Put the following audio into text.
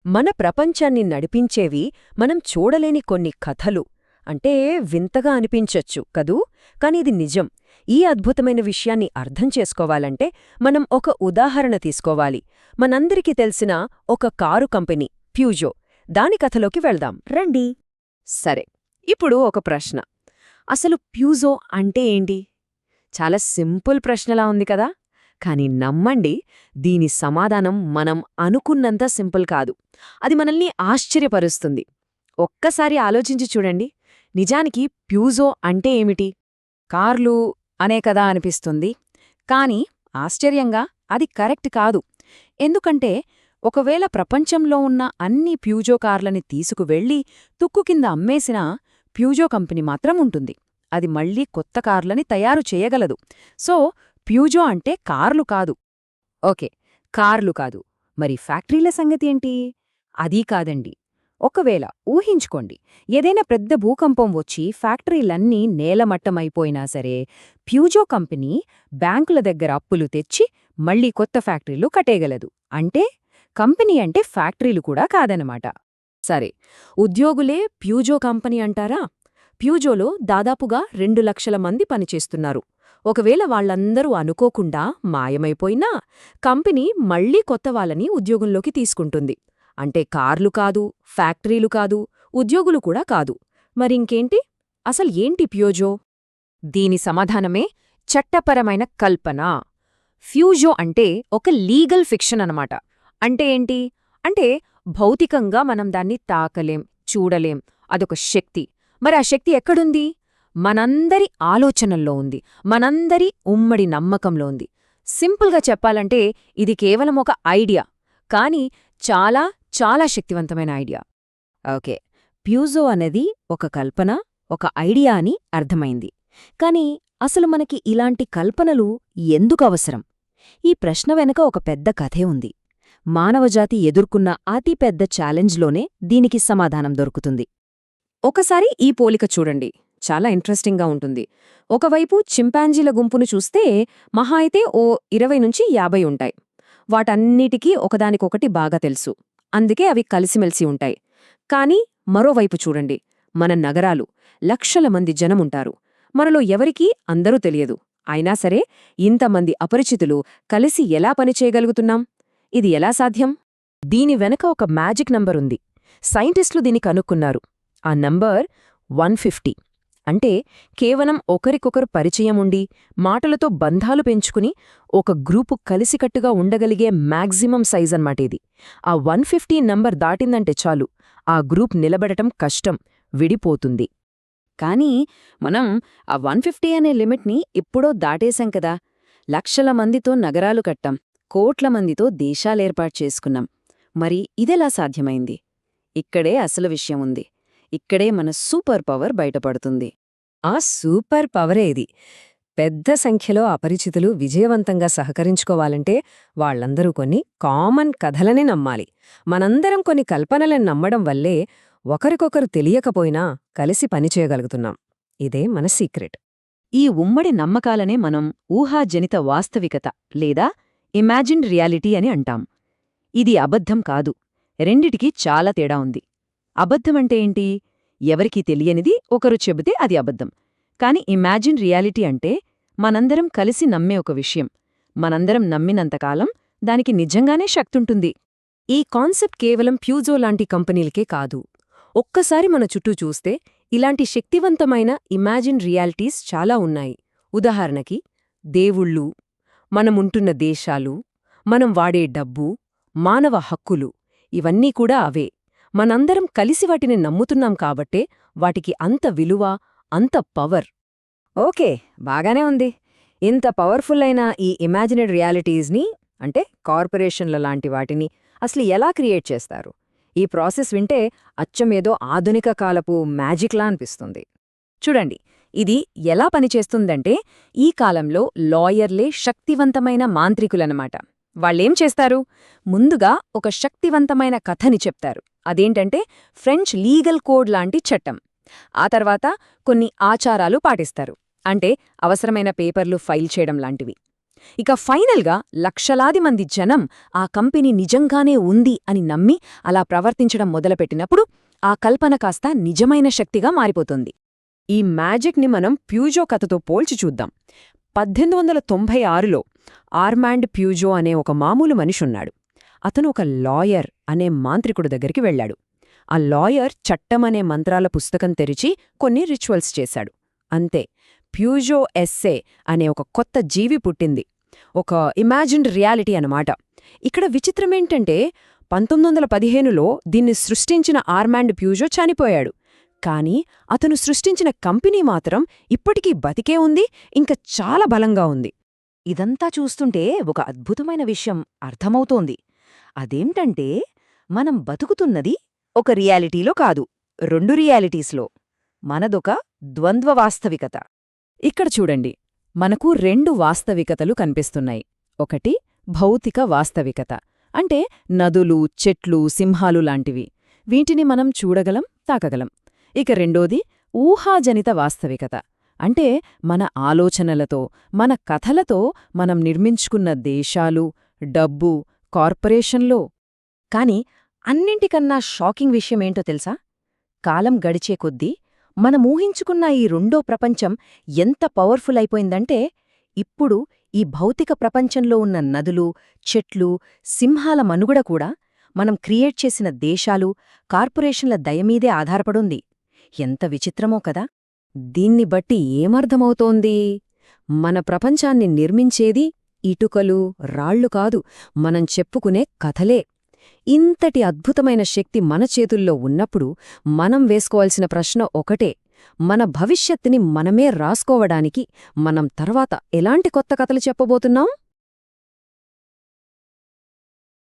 మన ప్రపంచాన్ని నడిపించేవి మనం చూడలేని కొన్ని కథలు. అంటే వింతగా అనిపించొచ్చు కదూ, కాని ఇది నిజం. ఈ అద్భుతమైన విషయాన్ని అర్థం చేసుకోవాలంటే మనం ఒక ఉదాహరణ తీసుకోవాలి. మనందరికీ తెలిసిన ఒక కారు కంపెనీ ప్యూజో. దాని కథలోకి వెళ్దాం రండి. సరే, ఇప్పుడు ఒక ప్రశ్న. అసలు ప్యూజో అంటే ఏంటి? చాలా సింపుల్ ప్రశ్నలా ఉంది కదా, కాని నమ్మండి, దీని సమాధానం మనం అనుకున్నంత సింపుల్ కాదు. అది మనల్ని ఆశ్చర్యపరుస్తుంది. ఒక్కసారి ఆలోచించి చూడండి, నిజానికి ప్యూజో అంటే ఏమిటి? కార్లు అనే కదా అనిపిస్తుంది. కాని ఆశ్చర్యంగా అది కరెక్ట్ కాదు. ఎందుకంటే ఒకవేళ ప్రపంచంలో ఉన్న అన్ని ప్యూజో కార్లని తీసుకువెళ్ళి తుక్కు కింద అమ్మేసినా ప్యూజో కంపెనీ మాత్రం ఉంటుంది. అది మళ్లీ కొత్త కార్లని తయారు చేయగలదు. సో ప్యూజో అంటే కార్లు కాదు. ఓకే, కార్లు కాదు. మరి ఫ్యాక్టరీల సంగతి ఏంటి? అదీ కాదండి. ఒకవేళ ఊహించుకోండి, ఏదైనా పెద్ద భూకంపం వచ్చి ఫ్యాక్టరీలన్నీ నేలమట్టమైపోయినా సరే ప్యూజో కంపెనీ బ్యాంకుల దగ్గర అప్పులు తెచ్చి మళ్లీ కొత్త ఫ్యాక్టరీలు కట్టేయగలదు. అంటే కంపెనీ అంటే ఫ్యాక్టరీలు కూడా కాదనమాట. సరే, ఉద్యోగులే ప్యూజో కంపెనీ అంటారా? ప్యూజోలో దాదాపుగా 2 లక్షల మంది పనిచేస్తున్నారు. ఒకవేళ వాళ్లందరూ అనుకోకుండా మాయమైపోయినా కంపెనీ మళ్లీ కొత్త వాళ్ళని ఉద్యోగంలోకి తీసుకుంటుంది. అంటే కార్లు కాదు, ఫ్యాక్టరీలు కాదు, ఉద్యోగులు కూడా కాదు. మరింకేంటి? అసలు ఏంటి ప్యూజో? దీని సమాధానమే చట్టపరమైన కల్పన. ఫ్యూజో అంటే ఒక లీగల్ ఫిక్షన్ అనమాట. అంటే ఏంటి? అంటే భౌతికంగా మనం దాన్ని తాకలేం, చూడలేం. అదొక శక్తి. మరి ఆ శక్తి ఎక్కడుంది? మనందరి ఆలోచనల్లో ఉంది, మనందరి ఉమ్మడి నమ్మకంలో ఉంది. సింపుల్గా చెప్పాలంటే ఇది కేవలం ఒక ఐడియా, కానీ చాలా చాలా శక్తివంతమైన ఐడియా. ఓకే, ప్యూజో అనేది ఒక కల్పన, ఒక ఐడియా అని అర్థమైంది. కాని అసలు మనకి ఇలాంటి కల్పనలు ఎందుకు అవసరం? ఈ ప్రశ్న వెనక ఒక పెద్ద కథే ఉంది. మానవజాతి ఎదుర్కొన్న అతిపెద్ద ఛాలెంజ్లోనే దీనికి సమాధానం దొరుకుతుంది. ఒకసారి ఈ పోలిక చూడండి, చాలా ఇంట్రెస్టింగ్గా ఉంటుంది. ఒకవైపు చింపాంజీల గుంపును చూస్తే మహా అయితే ఓ 20-50 ఉంటాయి. వాటన్నిటికీ ఒకదానికొకటి బాగా తెలుసు, అందుకే అవి కలిసిమెలిసి ఉంటాయి. కానీ మరోవైపు చూడండి, మన నగరాలు, లక్షల మంది జనముంటారు. మనలో ఎవరికీ అందరూ తెలియదు. అయినా సరే ఇంతమంది అపరిచితులు కలిసి ఎలా పనిచేయగలుగుతున్నాం? ఇది ఎలా సాధ్యం? దీని వెనక ఒక మ్యాజిక్ నంబరుంది. సైంటిస్టులు దీన్ని కనుక్కున్నారు. ఆ నంబర్ 150. అంటే కేవలం ఒకరికొకరు పరిచయముండి మాటలతో బంధాలు పెంచుకుని ఒక గ్రూపు కలిసికట్టుగా ఉండగలిగే మ్యాక్సిమం సైజ్ అన్నమాటేది. ఆ 150 నంబర్ దాటిందంటే చాలు, ఆ గ్రూప్ నిలబడటం కష్టం, విడిపోతుంది. కానీ మనం ఆ 150 అనే లిమిట్ని ఎప్పుడో దాటేశాం కదా. లక్షల మందితో నగరాలు కట్టాం, కోట్ల మందితో దేశాలేర్పాటు చేసుకున్నాం. మరి ఇదెలా సాధ్యమైంది? ఇక్కడే అసలు విషయం ఉంది. ఇక్కడే మన సూపర్ పవర్ బయటపడుతుంది. ఆ సూపర్ పవరే ఇది. పెద్ద సంఖ్యలో అపరిచితులు విజయవంతంగా సహకరించుకోవాలంటే వాళ్లందరూ కొన్ని కామన్ కథలని నమ్మాలి. మనందరం కొన్ని కల్పనలను నమ్మడం వల్లే ఒకరికొకరు తెలియకపోయినా కలిసి పనిచేయగలుగుతున్నాం. ఇదే మన సీక్రెట్. ఈ ఉమ్మడి నమ్మకాలనే మనం ఊహాజనిత వాస్తవికత లేదా ఇమాజిన్డ్ రియాలిటీ అని అంటాం. ఇది అబద్ధం కాదు. రెండిటికీ చాలా తేడా ఉంది. అబద్ధమంటే ఏంటి? ఎవరికీ తెలియనిది ఒకరు చెబితే అది అబద్ధం. కాని ఇమాజిన్ రియాలిటీ అంటే మనందరం కలిసి నమ్మే ఒక విషయం. మనందరం నమ్మినంతకాలం దానికి నిజంగానే శక్తుంటుంది. ఈ కాన్సెప్ట్ కేవలం ప్యూజో లాంటి కంపెనీలకే కాదు. ఒక్కసారి మన చుట్టూ చూస్తే ఇలాంటి శక్తివంతమైన ఇమాజిన్ రియాలిటీస్ చాలా ఉన్నాయి. ఉదాహరణకి దేవుళ్ళు, మనముంటున్న దేశాలు, మనం వాడే డబ్బు, మానవ హక్కులు, ఇవన్నీ కూడా అవే. మనందరం కలిసి వాటిని నమ్ముతున్నాం కాబట్టే వాటికి అంత విలువ, అంత పవర్. ఓకే, బాగానే ఉంది. ఇంత పవర్ఫుల్ అయిన ఈ ఇమాజినరీ రియాలిటీస్ని, అంటే కార్పొరేషన్ల లాంటి వాటిని అసలు ఎలా క్రియేట్ చేస్తారు? ఈ ప్రాసెస్ వింటే అచ్చమేదో ఆధునిక కాలపు మ్యాజిక్లా అనిపిస్తుంది. చూడండి, ఇది ఎలా పనిచేస్తుందంటే ఈ కాలంలో లాయర్లే శక్తివంతమైన మాంత్రికులన్నమాట. వాళ్ళేం చేస్తారు? ముందుగా ఒక శక్తివంతమైన కథని చెప్తారు. అదేంటంటే ఫ్రెంచ్ లీగల్ కోడ్ లాంటి చట్టం. ఆ తర్వాత కొన్ని ఆచారాలు పాటిస్తారు. అంటే అవసరమైన పేపర్లు ఫైల్ చేయడం లాంటివి. ఇక ఫైనల్గా లక్షలాది మంది జనం ఆ కంపెనీ నిజంగానే ఉంది అని నమ్మి అలా ప్రవర్తించడం మొదలుపెట్టినప్పుడు ఆ కల్పన కాస్త నిజమైన శక్తిగా మారిపోతుంది. ఈ మ్యాజిక్ని మనం ప్యూజో కథతో పోల్చి చూద్దాం. 1896లో ఆర్మాండ్ ప్యూజో అనే ఒక మామూలు మనిషున్నాడు. అతను ఒక లాయర్ అనే మాంత్రికుడు దగ్గరికి వెళ్లాడు. ఆ లాయర్ చట్టమనే మంత్రాల పుస్తకం తెరిచి కొన్ని రిచువల్స్ చేశాడు. అంతే, ప్యూజో ఎస్సే అనే ఒక కొత్త జీవి పుట్టింది. ఒక ఇమాజిన్డ్ రియాలిటీ అన్నమాట. ఇక్కడ విచిత్రమేంటంటే 1915లో దీన్ని సృష్టించిన ఆర్మాండ్ ప్యూజో చనిపోయాడు. కాని అతను సృష్టించిన కంపెనీ మాత్రం ఇప్పటికీ బతికే ఉంది, ఇంకా చాలా బలంగా ఉంది. ఇదంతా చూస్తుంటే ఒక అద్భుతమైన విషయం అర్థమవుతోంది. అదేంటంటే మనం బతుకుతున్నది ఒక రియాలిటీలో కాదు, 2 రియాలిటీస్లో. మనదొక ద్వంద్వ వాస్తవికత. ఇక్కడ చూడండి, మనకు 2 వాస్తవికతలు కనిపిస్తున్నాయి. ఒకటి భౌతిక వాస్తవికత, అంటే నదులు, చెట్లు, సింహాలు లాంటివి. వీటిని మనం చూడగలం, తాకగలం. ఇక రెండోది ఊహాజనిత వాస్తవికత, అంటే మన ఆలోచనలతో, మన కథలతో మనం నిర్మించుకున్న దేశాలు, డబ్బు, కార్పొరేషన్లో. కాని అన్నింటికన్నా షాకింగ్ విషయమేంటో తెలుసా? కాలం గడిచే కొద్దీ మనమూహించుకున్న ఈ రెండో ప్రపంచం ఎంత పవర్ఫుల్ అయిపోయిందంటే, ఇప్పుడు ఈ భౌతిక ప్రపంచంలో ఉన్న నదులు, చెట్లు, సింహాల మనుగడ కూడా మనం క్రియేట్ చేసిన దేశాలు, కార్పొరేషన్ల దయమీదే ఆధారపడుంది. ఎంత విచిత్రమో కదా! దీన్ని బట్టి ఏమర్థమవుతోంది? మన ప్రపంచాన్ని నిర్మించేది ఇటుకలు, రాళ్లు కాదు, మనం చెప్పుకునే కథలే. ఇంతటి అద్భుతమైన శక్తి మన చేతుల్లో ఉన్నప్పుడు మనం వేసుకోవాల్సిన ప్రశ్న ఒకటే: మన భవిష్యత్తుని మనమే రాసుకోవడానికి మనం తర్వాత ఎలాంటి కొత్త కథలు చెప్పబోతున్నాం?